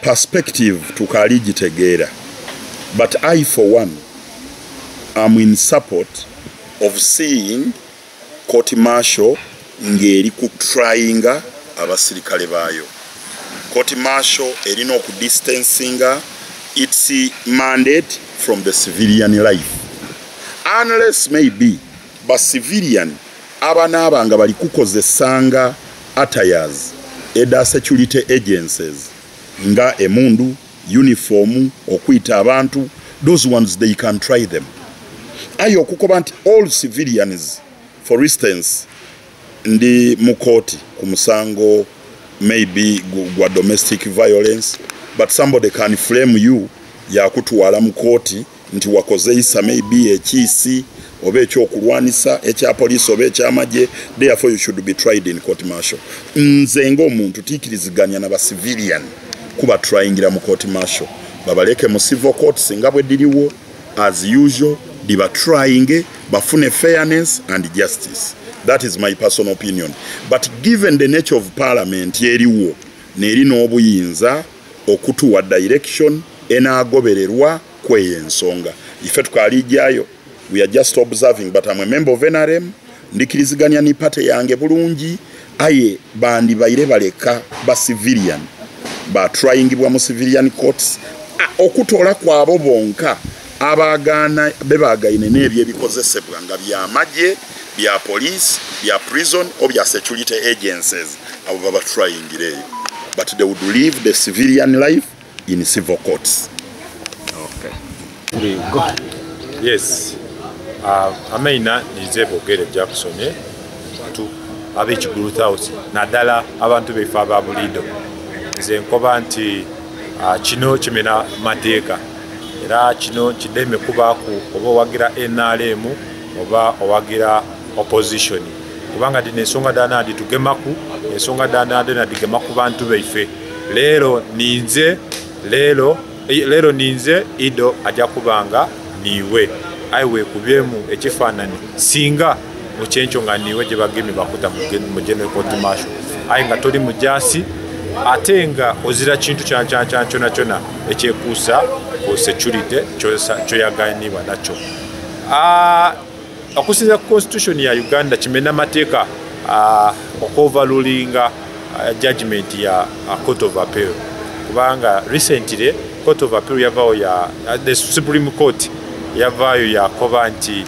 perspective tukaligitegeera, but I for one am in support of seeing court martial ngeri ku tryinga abasirikale bayo. Court martial erina okudistancinga its mandate from the civilian life, unless maybe ba civilian abanabanga bali kukozesanga attires eda security agencies nga emundu, uniform, okwita abantu, those ones they can try them. Ayo kukoba nti all civilians, for instance, ndi mukoti kumusango maybe gwa domestic violence, but somebody can frame you ya kutuwala mukoti nti wakozeisa maybe ekisi oba ekyokulwanisa ekya police oba ekyamaje, therefore you should be tried in court martial. Nze ng'omuntu tiikiriziganya na ba civilian kuba tryingira mu court martial, babaleke mu civil courts nga bwe diriwo as usual, diba trying bafune fairness and justice. That is my personal opinion. But given the nature of parliament yeriwo nerina obuyinza okutuwa direction enagobererwa kweyensonga, ife tukalijayo, we are just observing, but I'm a member of NRM, ndikiriziganya ni pate yange bulungi, aye bandi baire baleka ba civilian ba trying bwa mu civilian courts okutola kwa abo bonka abagana bebagaine nebye bikozesebwa nga bya maje, bya police, bya prison or bya security agencies abo baba trying ireyo, but they would live the civilian life in civil courts. Okay, go. Yes, amaina nize bogere Jackson tu ab'ekigulu house nadala abantu befa babulido nze nkoba nti kino kimena mateeka era kino kideme kubaku oba wagira NRM oba owagira opposition kubanga dine ensonga dana ditugemaku ensonga dana dena digemaku bantu beife lero ninze ido ajja kubanga niwe aiwe kubyemu ekifanani singa muchencho nga niwe gye bagemi bakuta mu general court martial ai nga toli mujasi atenga ozira kintu kyona ekyekuusa ku security kyoyaganibwa nakyo. Okusinza ku constitution ya Uganda kimena mateeka okovalulinga judgment ya court of appeal kubanga recently court of appeal yavao ya the Supreme Court yavayo ya kovanti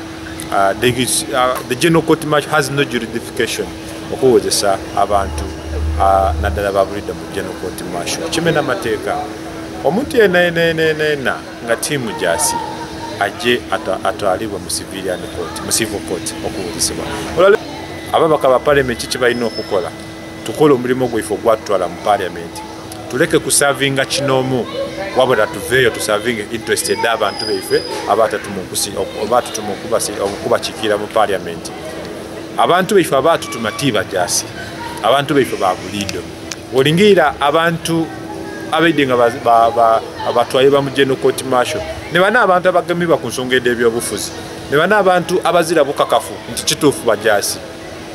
the general court martial has no jurisdiction okuwozesa abantu nadala babulida mu general court martial kimena mateeka omuntu yena nga timu jasi aje atwalibwa mu civilian court mu civil court okuwozesebwa ababaka ba parliament kibalina okukola tukola omulimu gwaife gwatwala mu parliament tuleke kusavinga kinomu wabula tuveyo tusavinga interested abantu beife okubakikira mu parliament abantu beife abatutuma jasi abantu beife babulido olingira abantu abedenga abatwaye ba mu general court martial ne bana abantu abagamibwa ku nsonga y'ebyobufuzi ne bana abantu abazira bukakafu nti kituufu bajasi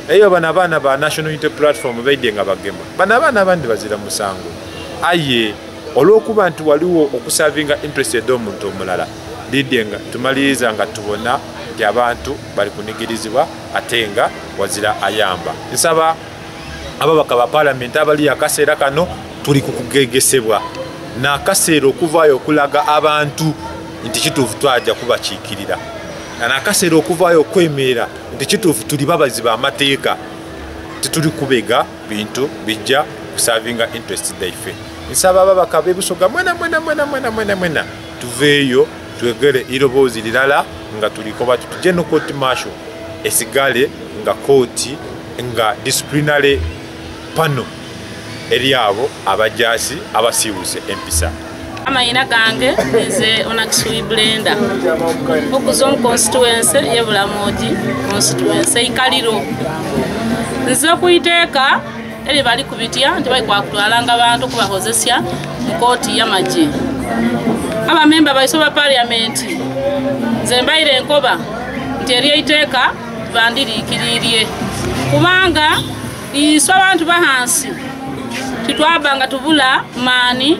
eyo bana ba National Unity Platform bedenga bagema bana abandi bazira musango aye olwokuba nti waliwo okusavinga interested omuntu omulala lidenga tumaliriza nga tubona nti abantu bali kunigirizibwa atenga wazira ayamba. Nsaba ababaka ba parliament abali akaseera kano tuli kukugegesebwa na akaseera okuvayo okulaga abantu nti kituufu twaja kubakikirira na akaseera okuvayo okwemerera nti kituufu tuli babazi ba mateeka tituli kubega bintu bijja kusavinga interest daife. Nsaba ababaka bebusoga mwena tuveyo twegere irobozi lilala nga tulikoba tutujeno court martial esigale nga koti nga disciplinary panel eriabo abajasi abasiwuse empisa. Amaina gange nze Onakisui Blenda okuzom constituency yebulamoji constituency ikaliro nze kuiteeka eri bali kubitya nti bali kwakutwalanga abantu kubahozesya mu koti y'amaje abamemba baisoba parliament nze mbaire enkoba nti eri iteeka bandirikiririe kubanga iswa abantu bahansi twabanga tubula maani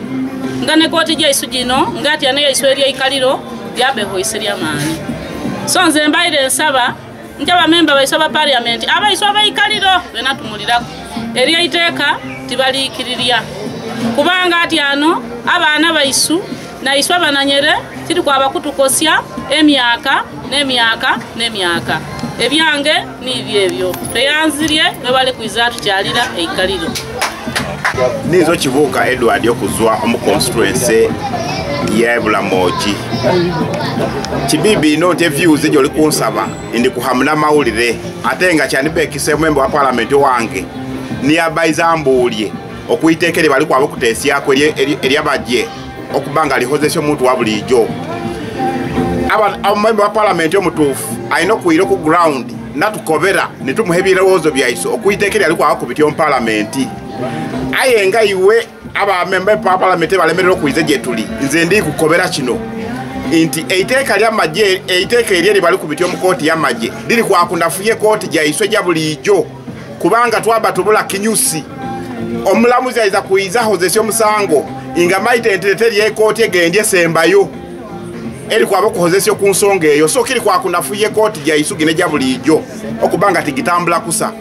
nga ne kooti gyaisu gino ngati ane yaisu eryeikaliro lyabehoise lya maani so nze mbaire nsaba nti abamemba baisu ba parliament abaisu abeikaliro bena tumulirako eryeiteeka tibaliikirirya kubanga ati ano abaana baisu naisu abananyere tiri kwaba kutukosya emyaka n'emyaka ebyange nibyebyo teyanzirye nebale kwiza tukyalira eikaliro nizo kibuuka Edward okuzwa omu constituency ye Bulamoji kibibi ino nti views gye oli kunsaba ndi kuhamuna mawulire ate nga kyandibekise member wa parliament wange niyabayiza mbuulye okuyiteekere bali kwaba okuteesyako eryabajje okubanga lihozesya omuntu wa bulijjo abamember wa parliament omutuufu alina okuyira ku ground natukobera netumuha ebirowoozo byaiso okuyiteekere ali kwaba kubitya omu parliament aye nga iwe abamember ba parliament balemerera okuyiza gye tuli nze ndi kukobera kino nti eiteeka ly'amagye eiteeka eryeri bali kubitya omu kooti y'amagye liri kwakundafuye kooti gyaiswe gya bulijjo kubanga twaba tubula kinyusi omulamuzi ayiza kuyiza hozesya omusango nga maite enteete lyekooti egendye sembayo eri kwaba okuhozesya ku nsonga eyo so kiri kwakundafuye kooti gyaisu gine gya bulijjo okubanga tigitambula kusa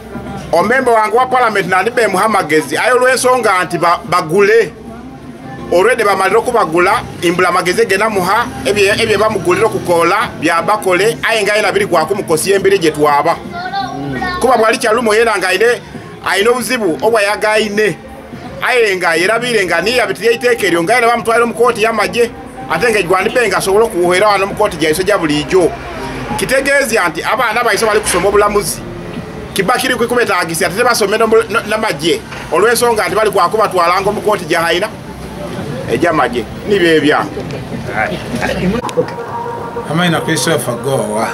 omemba wange wa parliament nandibe muhamagezi ayo lwensonga nti bagule already bamalira okubagula imbula magezi gena muha ebye bamugulira okukola byabakole aye nga yena biri kwakumukosi embiri gye twaba kuba bwali kyalumo yena nga ayina obuzibu obwayagaine aye nga yerabire nga niyabitire iteeka eryo nga yena bamutwalira mu kooti y'amagye ate nga egwandibe nga asobola okuwuhera wano mu kooti gyaiso gya bulijjo kitegeezya nti abaana baiso bali kusoma obulamuzi kiba kiri kwikubetaagisa ate basomera n'amagye olw'ensonga nti bali kwakubatwalanga omu kooti gyahayina egy'amagye nibyo ebyange Amaina Christopher Gowa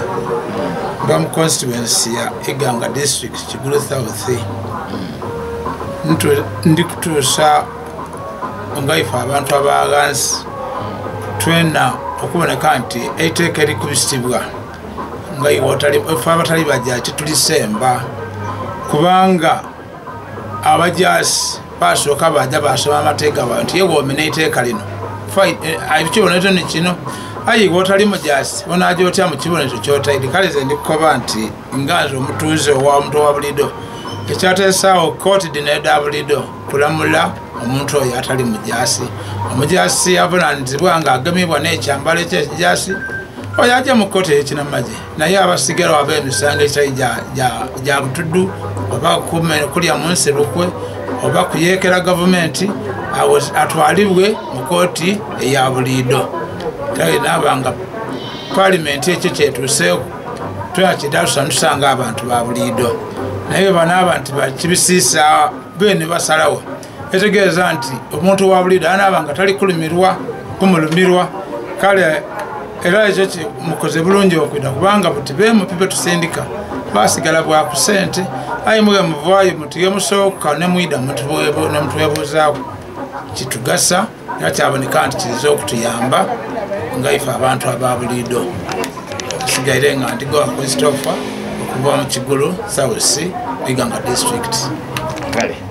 mba mu constituency ya Iganga district Kigulu South ndi kutuusa ngaifa abantu abagansi twena okuboneka nti eiteeka erikubisibwa abatali bajaki tulisemba kubanga abajasi basooka bajja basoma amateeka bantu yewoome n'eiteeka lino ekibonerezo ni kino aye wotali mujasi onaje otya mu kibonerezo kyotaire kale ze ndikukoba nti nganze omutuuze omuntu wa bulido ekyateesaawo kooti dineda bulido kulamula omuntu oyo atali mujasi omujasi avunaanyizibwa nga agemebwa n'ekyambalo ekyekijasi oyo ajja mu kooti eyekinamagye naye abasigala waba emisango ekitali gya butuddu oba kulya mu nsirukwe oba kuyeekera gavumenti atwalibwe mu kooti eya bulido kale nabanga parliament ekyo kyetuuseeko twakidatusa tusanga abantu ba bulido naye bana abantu bakibisiisa bene basalawo etegeeza nti omuntu wa bulido anabanga tali kumulumirwa kale era ekyo mukoze bulungi okwida kubanga buti bemupipe tusindika basigala bwa ku sente aye muge muvaayo mutiye musooka ne mwida nemutwebuuzaako kitugasa era kyaboneka nti kiza okutuyamba ngaife abantu aba bulido sigaire nga ndi Gowa Christopher okuva mu Kigulu South Iganga district.